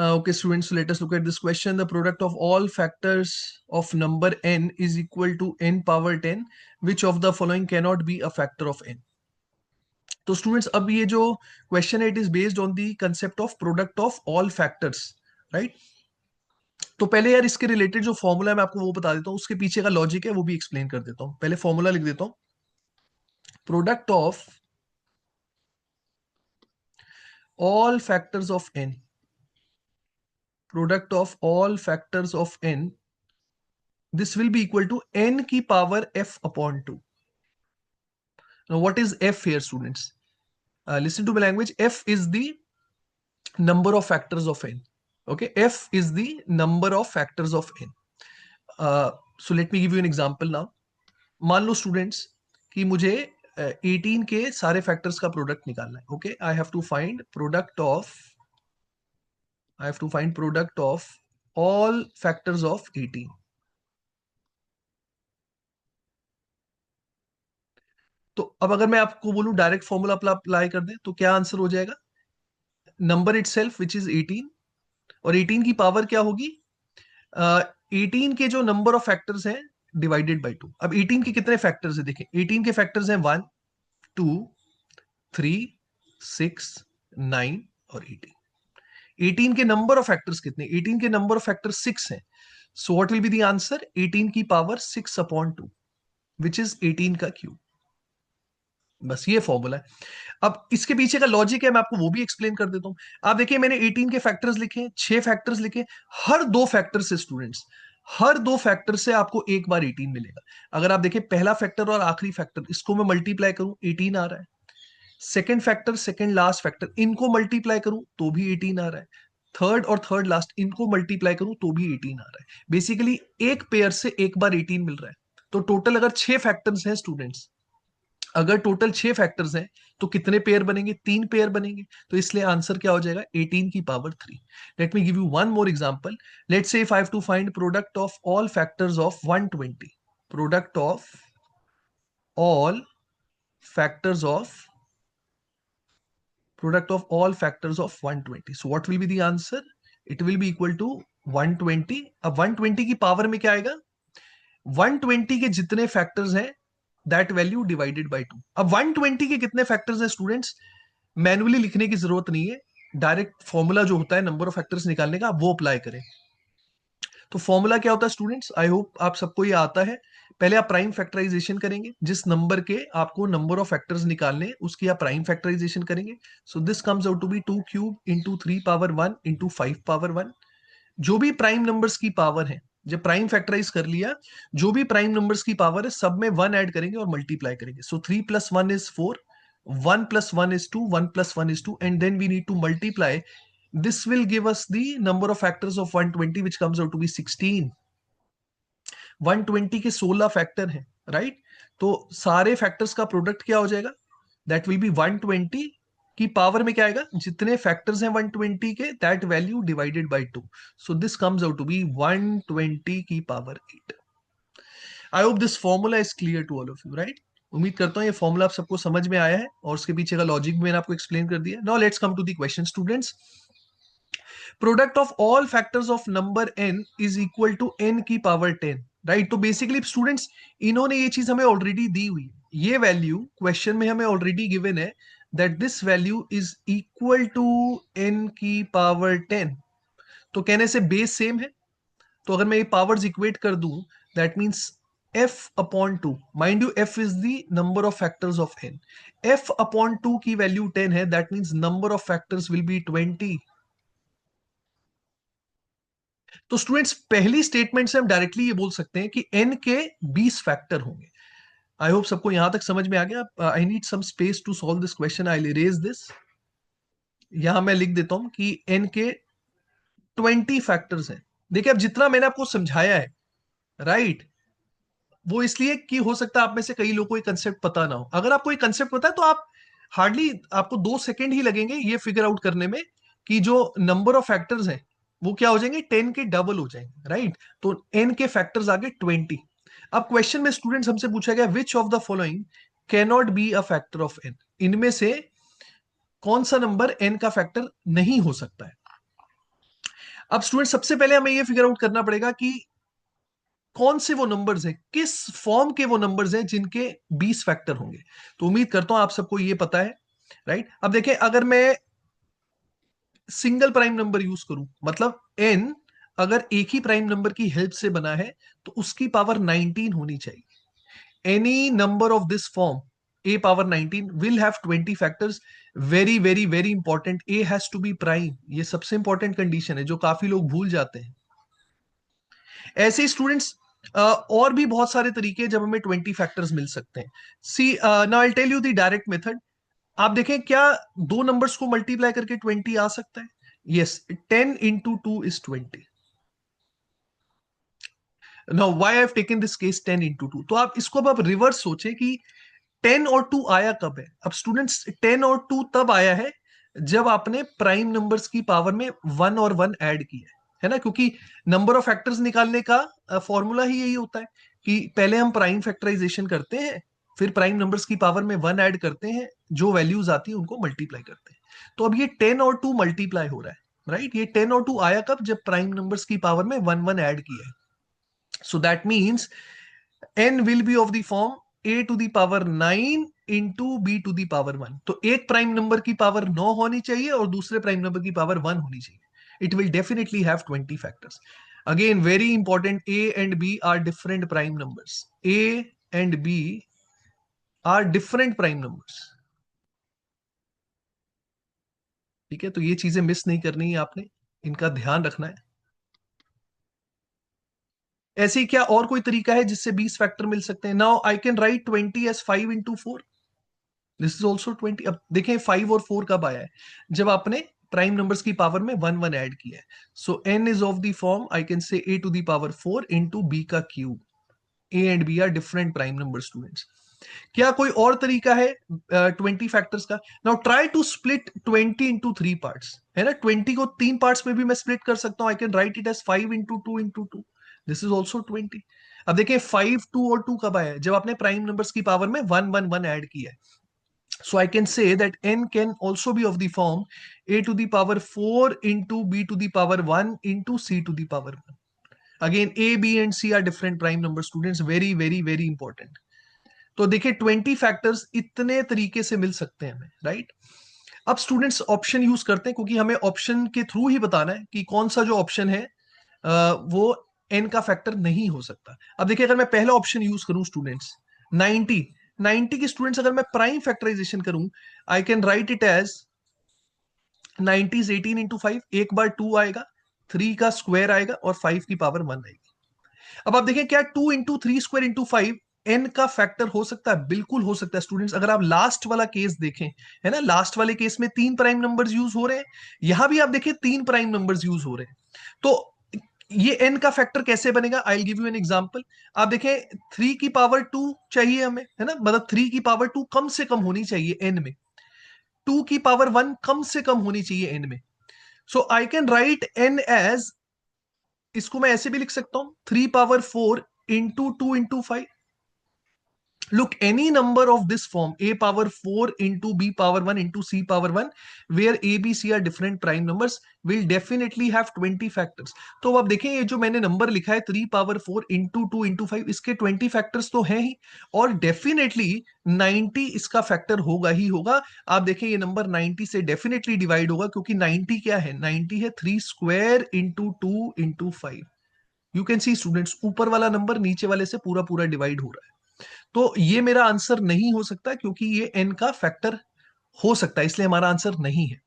Okay, students, so let us look at this question. The product of all factors of number n is equal to n power 10. Which of the following cannot be a factor of n? तो students, अब ये जो question है it is based on the concept of product of all factors, right? तो पहले यार इसके related जो फॉर्मूला है मैं आपको वो बता देता हूँ, उसके पीछे का लॉजिक है वो भी एक्सप्लेन कर देता हूँ। पहले फॉर्मूला लिख देता हूँ। Product of all factors of n, product of all factors of n, this will be equal to n की power f upon 2. Now what is f here, students? Listen to my language. F is the number of factors of n. Okay, f is the number of factors of n. So let me give you an example now. मान लो students कि मुझे 18 के सारे factors का product निकालना है। Okay, I have to find product of all factors of 18। तो अब अगर मैं आपको बोलूं डायरेक्ट फॉर्मूला अप्लाई कर दे तो क्या आंसर हो जाएगा? नंबर इटसेल्फ विच इज 18, और 18 की पावर क्या होगी? 18 के जो नंबर ऑफ फैक्टर्स हैं डिवाइडेड बाई 2। अब 18 के कितने फैक्टर्स हैं? देखें, 18 के फैक्टर्स हैं 1, 2, 3, 6, 9 और 18। 18 के नंबर ऑफ फैक्टर्स कितने? 18 के नंबर ऑफ फैक्टर्स 6 हैं। So what will be the answer? 18 की पावर 6 अपॉन 2 विच इज 18 का क्यूब। बस ये फॉर्मूला है। अब इसके पीछे का लॉजिक है, मैं आपको वो भी एक्सप्लेन कर देता हूं। आप देखिए, मैंने 18 के फैक्टर्स लिखे, 6 फैक्टर्स लिखे। हर दो फैक्टर से स्टूडेंट्स, हर दो फैक्टर से आपको एक बार 18 मिलेगा। अगर आप देखिए पहला फैक्टर और आखिरी फैक्टर, इसको मैं मल्टीप्लाई करूं 18 आ रहा है। Second factor, second last factor, इनको मल्टीप्लाई करूं तो भी 18 आ रहा है। थर्ड और थर्ड लास्ट, इनको मल्टीप्लाई करूं तो भी 18 आ रहा है। बेसिकली एक पेयर से एक बार 18 मिल रहा है। तो टोटल अगर 6 फैक्टर्स हैं स्टूडेंट्स, अगर टोटल 6 फैक्टर्स हैं तो कितने पेयर बनेंगे? 3 पेयर बनेंगे। तो इसलिए आंसर क्या हो जाएगा? 18 की power 3। Let me give you one more example. Let's say if I have to find product of all factors of 120, product of all factors of product of all factors of 120. So what will be the answer? It will be equal to 120. अब 120 की power में क्या आएगा? 120 के जितने factors हैं that value divided by 2। अब 120 के कितने फैक्टर्स हैं स्टूडेंट्स? मैन्युअली लिखने की जरूरत नहीं है, डायरेक्ट फॉर्मूला जो होता है नंबर ऑफ फैक्टर्स निकालने का वो अप्लाई करें। तो फॉर्मूला क्या होता है स्टूडेंट्स? आई होप आप सबको ये आता है। पहले आप प्राइम फैक्टराइजेशन करेंगे, जिस नंबर के आपको नंबर ऑफ फैक्टर्स निकालने उसकी आप प्राइम फैक्टराइजेशन करेंगे। So this comes out to be 2 cube into 3 power 1 into 5 power 1। जो भी प्राइम नंबर्स की पावर है, जब प्राइम फैक्टराइज कर लिया, जो भी प्राइम नंबर्स की पावर है सब में 1 ऐड करेंगे और मल्टीप्लाई करेंगे। सो 3 plus 1 is 4, 1 plus 1 is 2, 1 plus 1 is 2, and then we need to multiply. This will give us the number of factors of 120, which comes out to be 16. 120 के 16 factor हैं, right? तो सारे फैक्टर्स का product क्या हो जाएगा? That will be 120 की power में क्या आएगा? जितने फैक्टर्स हैं 120 के, that value divided by 2। So this comes out to be 120 की power 8। I hope this formula is clear to all of you, right? उम्मीद करता हूं ये फॉर्मूला आप सबको समझ में आया है और उसके पीछे का लॉजिक भी मैंने आपको एक्सप्लेन कर दिया। Now let's come to the question students. Product of all factors of number n is equal to n की पावर 10, राइट? तो बेसिकली स्टूडेंट्स, इन्होंने ये चीज हमें ऑलरेडी दी हुई है, ये वैल्यू क्वेश्चन में हमें ऑलरेडी गिवन है that this value is equal to n की पावर 10। तो कहने से बेस सेम है, तो अगर मैं ये पावर्स इक्वेट कर दूं that means f upon 2, mind you f is the number of factors of n, f upon 2 की वैल्यू 10 है, that means number of factors will be 20। तो स्टूडेंट्स, पहली स्टेटमेंट से हम डायरेक्टली ये बोल सकते हैं कि n के 20 फैक्टर होंगे। आई होप सबको यहां तक समझ में आ गया। I need some space to solve this question, I will erase this. यहां मैं लिख देता हूं कि n के 20 फैक्टर्स हैं। देखिए, अब जितना मैंने आपको समझाया है, राइट, वो इसलिए कि हो सकता है आप में से कई लोगों को ये कंसेप्ट पता ना हो। अगर आपको ये कंसेप्ट पता है तो आप हार्डली, आपको 2 सेकेंड ही लगेंगे ये फिगर आउट करने में कि जो नंबर ऑफ फैक्टर्स हैं वो क्या हो जाएंगे? 10 के डबल हो जाएंगे, राइट? तो n के फैक्टर्स आ गए 20। अब क्वेश्चन में स्टूडेंट्स हमसे पूछा गया which of the following can not be a factor of n, इनमें से कौन सा नंबर n का फैक्टर नहीं हो सकता है? अब स्टूडेंट सबसे पहले हमें ये फिगर आउट करना पड़ेगा कि कौन से वो नंबर्स हैं, किस फॉर्म के वो नंबर्स हैं जिनके 20 फैक्टर होंगे। तो उम्मीद करता हूं आप सबको ये पता है, राइट। अब देखें, अगर मैं सिंगल प्राइम नंबर यूज करूं, मतलब n अगर एक ही प्राइम नंबर की हेल्प से बना है तो उसकी पावर 19 होनी चाहिए। Any number of this form a power 19 will have 20 factors. Very very very important, a has to be prime. ये सबसे इंपॉर्टेंट कंडीशन है जो काफी लोग भूल जाते हैं। ऐसे स्टूडेंट्स और भी बहुत सारे तरीके हैं जब हमें 20 फैक्टर्स मिल सकते हैं। See now I tell you the direct method. आप देखें, क्या दो नंबर्स को मल्टीप्लाई करके 20 आ सकता है? Yes, 10 into 2 is 20। Now why I have taken this case 10 into 2? तो आप इसको अब रिवर्स सोचें कि 10 और 2 आया कब है। अब स्टूडेंट्स 10 और 2 तब आया है जब आपने प्राइम नंबर्स की पावर में 1 और 1 ऐड किया है ना, क्योंकि नंबर ऑफ फैक्टर्स निकालने का फॉर्मूला ही यही होता है कि पहले हम प्राइम फैक्टराइजेशन करते हैं, फिर प्राइम नंबर्स की पावर में 1 ऐड करते हैं, जो वैल्यूज आती है उनको मल्टीप्लाई करते हैं। तो अब ये 10 और 2 मल्टीप्लाई हो रहा है, राइट। ये 10 और 2 आया कब? जब प्राइम नंबर्स की पावर में 1 1 ऐड किया है। So that means n will be of the form a to the power 9 into b to the power 1। तो एक प्राइम नंबर की पावर 9 होनी चाहिए और दूसरे प्राइम नंबर की पावर 1 होनी चाहिए। It will definitely have 20 factors. Again very important, a and b are different prime numbers. a and b are different prime numbers. ठीक है, तो ये चीजें मिस नहीं करनी है आपने, इनका ध्यान रखना है। ऐसे ही क्या और कोई तरीका है जिससे 20 फैक्टर मिल सकते हैं? Now I can write 20 as 5 into 4। This is also 20। अब देखें 5 और 4 कब आया है? जब आपने प्राइम नंबर्स की पावर में 1 1 ऐड किया है। सो n is of the form, I can say a to the power 4 into b का cube. a and b are different prime number students. क्या कोई और तरीका है 20 फैक्टर्स का? Now try to split 20 into 3 parts, है ना। 20 को 3 पार्ट्स में भी मैं स्प्लिट कर सकता हूं। I can write it as 5 into 2 into 2। This is also 20। अब देखिए 5 2 और 2 कब आया है? जब आपने प्राइम नंबर्स की पावर में 1 1 1 ऐड किया है। So I can say that n can also be of the form a to the power 4 into b to the power 1 into c to the power 1. Again, a, b and c are different prime number students. Very, very, very important. तो देखिए 20 factors इतने तरीके से मिल सकते हैं हमें, right. अब students option use करते हैं क्योंकि हमें ऑप्शन के थ्रू ही बताना है कि कौन सा जो ऑप्शन है वो n का फैक्टर नहीं हो सकता। अब देखिए अगर मैं पहला ऑप्शन यूज करूं स्टूडेंट्स 90, 90 की स्टूडेंट्स अगर मैं प्राइम फैक्टराइजेशन करूं, I can write it as 90 is 18 into 5। एक बार 2 आएगा, 3 का स्क्वायर आएगा और 5 की पावर 1 आएगी। अब आप देखें क्या 2 इंटू 3 स्क्वायर इंटू 5 एन का फैक्टर हो सकता है? बिल्कुल हो सकता है स्टूडेंट्स। अगर आप लास्ट वाला केस देखें, है ना, लास्ट वाले केस में 3 प्राइम नंबर्स यूज हो रहे हैं, यहां भी आप देखें 3 प्राइम नंबर्स यूज हो रहे हैं। तो ये n का फैक्टर कैसे बनेगा? I will give you an example. आप देखें 3 की पावर 2 चाहिए हमें, है ना, मतलब 3 की पावर 2 कम से कम होनी चाहिए n में। 2 की पावर 1 कम से कम होनी चाहिए n में। So I can write n as, इसको मैं ऐसे भी लिख सकता हूं 3 power 4 into 2 into 5। Look, any number of this form, a power 4 into b power 1 into c power 1, where a, b, c are different prime numbers, will definitely have 20 factors. तो अब देखें ये जो मैंने नंबर लिखा है 3 पावर 4 इंटू 2 इंटू 5, इसके 20 factors तो हैं ही, और डेफिनेटली 90 इसका फैक्टर होगा ही होगा। आप देखें ये नंबर 90 से डेफिनेटली डिवाइड होगा, क्योंकि 90 क्या है? 90 है 3 square into 2 into 5। You can see students, ऊपर वाला नंबर नीचे वाले से पूरा पूरा डिवाइड हो रहा है। तो ये मेरा आंसर नहीं हो सकता, क्योंकि ये n का फैक्टर हो सकता है, इसलिए हमारा आंसर नहीं है।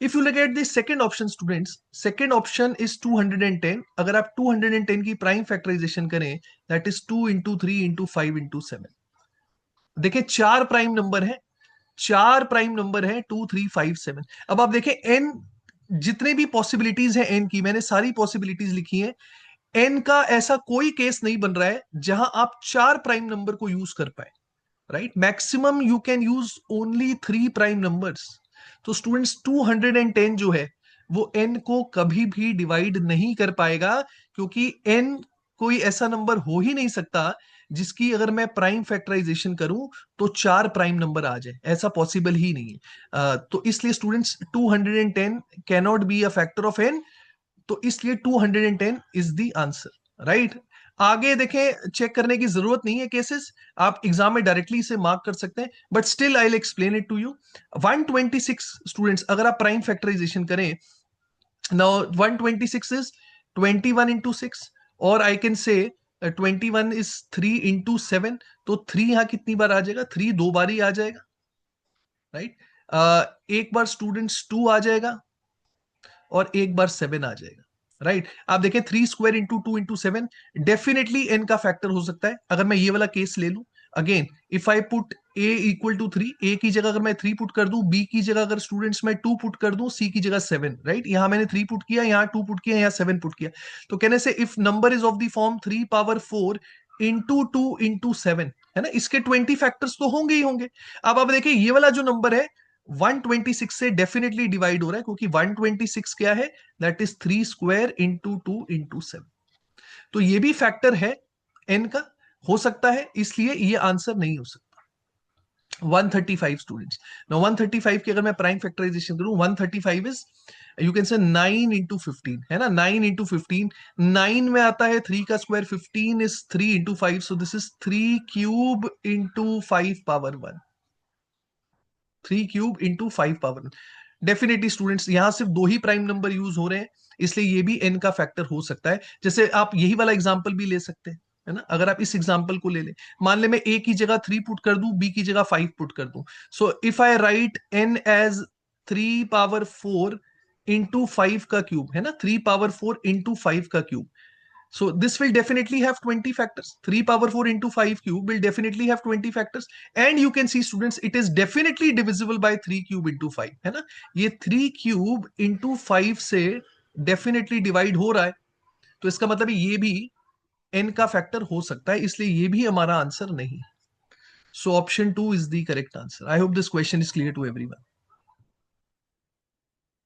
If you look at the second option students, second option is 210। अगर आप 210 की प्राइम फैक्टराइजेशन करें, that is 2 into 3 into 5 into 7। देखिए चार प्राइम नंबर है, चार प्राइम नंबर है 2 3 5 7। अब आप देखें n, जितने भी पॉसिबिलिटीज है n की, मैंने सारी पॉसिबिलिटीज लिखी है। n का ऐसा कोई केस नहीं बन रहा है जहां आप चार प्राइम नंबर को यूज कर पाए, right. Maximum you can use only 3 prime numbers. तो स्टूडेंट्स 210 जो है वो n को कभी भी डिवाइड नहीं कर पाएगा, क्योंकि n कोई ऐसा नंबर हो ही नहीं सकता जिसकी अगर मैं प्राइम फैक्टराइजेशन करूं तो चार प्राइम नंबर आ जाए, ऐसा पॉसिबल ही नहीं है। तो इसलिए students 210 cannot be a factor of n। तो इसलिए 210 इज द आंसर, राइट। आगे देखें, चेक करने की जरूरत नहीं है केसेस, आप एग्जाम में डायरेक्टली इसे मार्क कर सकते हैं, but still I will explain it to you. 126 students अगर आप प्राइम फैक्टराइजेशन करें, नाउ 126 इज 21 into 6, और आई कैन से 21 इज 3 into 7, तो 3 यहां कितनी बार आ जाएगा, 3 दो बार ही आ जाएगा, राइट। एक बार स्टूडेंट्स 2 आ जाएगा और एक बार 7 आ जाएगा, राइट। आप देखें 3 square into 2 into 7 definitely an का फैक्टर हो सकता है। अगर मैं ये वाला केस ले लूं, again if I put a equal to 3, a की जगह अगर मैं 3 पुट कर दूं, बी की जगह अगर स्टूडेंट्स मैं 2 पुट कर दूं, सी की जगह 7, राइट। यहां मैंने 3 पुट किया, यहां 2 पुट किया, यहां 7 पुट किया, तो कहने से if number is of the form 3 power 4 into 2 into 7, है ना, इसके 20 फैक्टर्स तो होंगे ही होंगे। अब आप देखिए ये वाला जो नंबर है 126 से डेफिनेटली डिवाइड हो रहा है, क्योंकि 126 क्या है, that is 3 square into 2 into 7, तो ये भी फैक्टर है एन का, हो सकता है, इसलिए ये आंसर नहीं हो सकता। 135 स्टूडेंट्स, नाउ 135 की अगर मैं प्राइम फैक्टराइजेशन करूं, 135 is you can say 9 into 15, है ना, 9 इंटू 15, 9 में आता है 3 का square, 15 is 3 into 5, so this is 3 cube into 5 power 1, 3 cube into 5 power. Definitely students यहां सिर्फ दो ही प्राइम नंबर यूज हो रहे हैं, इसलिए ये भी एन का फैक्टर हो सकता है। जैसे आप यही वाला एग्जांपल भी ले सकते हैं, है ना, अगर आप इस एग्जांपल को ले लें, मान ले मैं ए की जगह 3 पुट कर दूं, बी की जगह 5 पुट कर दूं, so if I write n as 3 power 4 into 5 का क्यूब, है ना, 3 पावर 4 इंटू 5 का cube, so this will definitely have 20 factors. 3 power 4 into 5 cube will definitely have 20 factors. And you can see students, it is definitely divisible by 3 cube into 5, है ना, ये 3 cube into 5 से definitely divide हो रहा है, तो इसका मतलब ये भी n का फैक्टर हो सकता है, इसलिए ये भी हमारा आंसर नहीं है। So option 2 is the correct answer. I hope this question is clear to everyone.